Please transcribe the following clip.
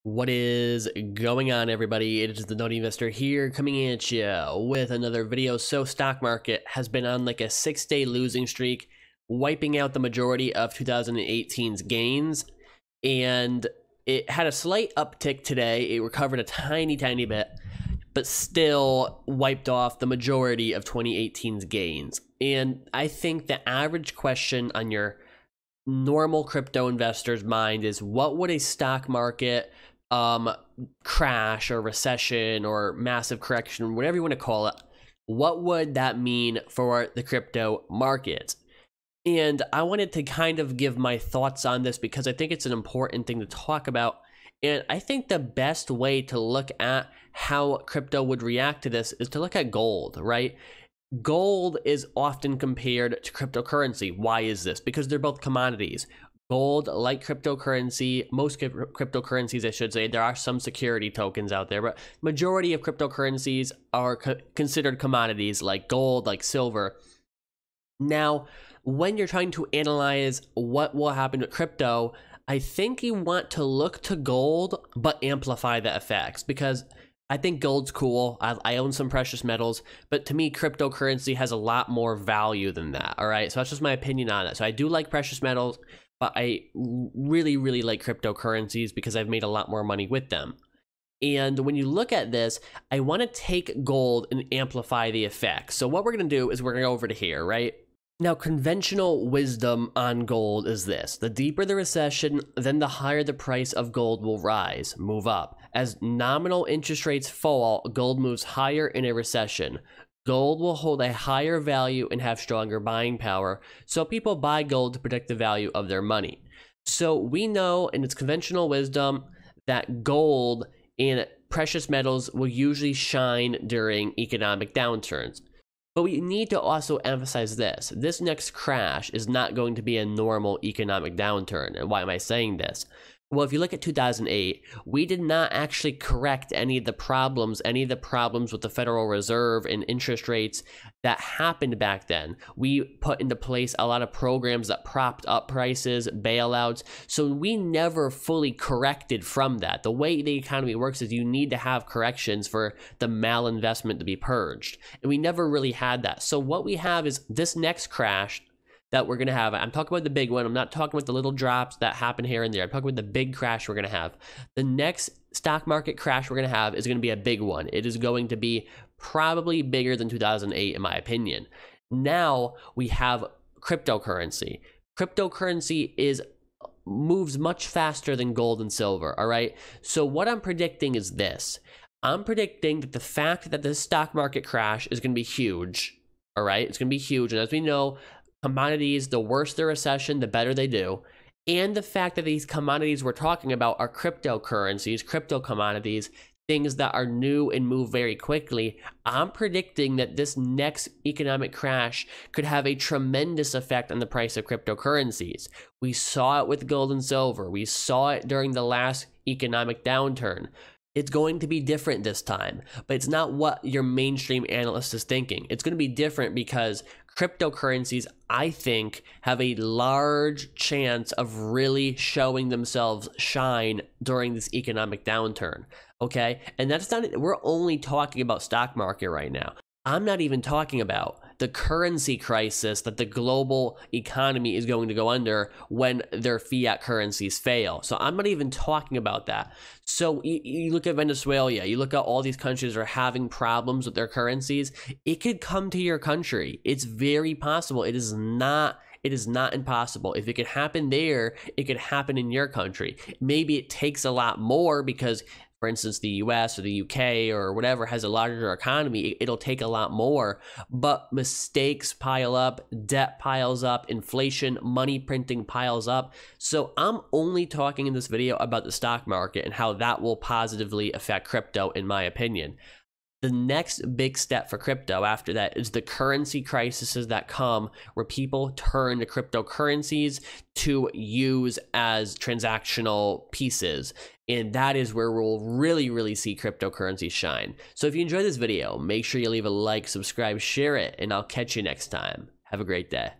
What is going on, everybody? It is the Noti Investor here, coming at you with another video. So stock market has been on like a 6-day losing streak, wiping out the majority of 2018's gains, and it had a slight uptick today. It recovered a tiny bit, but still wiped off the majority of 2018's gains. And I think the average question on your normal crypto investor's mind is, what would a stock market crash or recession or massive correction, whatever you want to call it, what would that mean for the crypto market? And I wanted to kind of give my thoughts on this because I think it's an important thing to talk about. And I think the best way to look at how crypto would react to this is to look at gold, right? Gold is often compared to cryptocurrency. Why is this? Because they're both commodities. Gold, like cryptocurrency, most cryptocurrencies, I should say, there are some security tokens out there, but majority of cryptocurrencies are considered commodities like gold, like silver. Now, when you're trying to analyze what will happen with crypto, I think you want to look to gold, but amplify the effects, because I think gold's cool. I own some precious metals, but to me, cryptocurrency has a lot more value than that, all right? So that's just my opinion on it. So I do like precious metals, but I really like cryptocurrencies because I've made a lot more money with them. And when you look at this, I want to take gold and amplify the effects. So what we're going to do is we're going to go over to here, right? Now, conventional wisdom on gold is this: the deeper the recession, then the higher the price of gold will rise, move up. As nominal interest rates fall, gold moves higher in a recession. Gold will hold a higher value and have stronger buying power, so people buy gold to protect the value of their money. So we know in its conventional wisdom that gold and precious metals will usually shine during economic downturns. But we need to also emphasize this: this next crash is not going to be a normal economic downturn. And why am I saying this? Well, if you look at 2008, we did not actually correct any of the problems with the Federal Reserve and interest rates that happened back then. We put into place a lot of programs that propped up prices, bailouts, so we never fully corrected from that. The way the economy works is you need to have corrections for the malinvestment to be purged, and we never really had that. So what we have is this next crash that we're going to have. I'm talking about the big one. I'm not talking about the little drops that happen here and there. I'm talking about the big crash we're going to have. The next stock market crash we're going to have is going to be a big one. It is going to be probably bigger than 2008, in my opinion. Now we have cryptocurrency. Cryptocurrency moves much faster than gold and silver, all right? So what I'm predicting is this. I'm predicting that the fact that the stock market crash is going to be huge, all right? It's going to be huge. And as we know, commodities, the worse the recession, the better they do. And the fact that these commodities we're talking about are cryptocurrencies, crypto commodities, things that are new and move very quickly, I'm predicting that this next economic crash could have a tremendous effect on the price of cryptocurrencies. We saw it with gold and silver. We saw it during the last economic downturn. It's going to be different this time, but it's not what your mainstream analyst is thinking. It's going to be different because cryptocurrencies, I think, have a large chance of really showing themselves shine during this economic downturn, okay? And that's not, we're only talking about stock market right now. I'm not even talking about the currency crisis that the global economy is going to go under when their fiat currencies fail. So I'm not even talking about that. So you look at Venezuela, you look at all these countries that are having problems with their currencies. It could come to your country. It's very possible. It is not impossible. If it could happen there, it could happen in your country. Maybe it takes a lot more because, for instance, the US or the UK or whatever has a larger economy. It'll take a lot more, but mistakes pile up, debt piles up, inflation, money printing piles up. So I'm only talking in this video about the stock market and how that will positively affect crypto, in my opinion. The next big step for crypto after that is the currency crises that come where people turn to cryptocurrencies to use as transactional pieces. And that is where we'll really see cryptocurrency shine. So if you enjoyed this video, make sure you leave a like, subscribe, share it, and I'll catch you next time. Have a great day.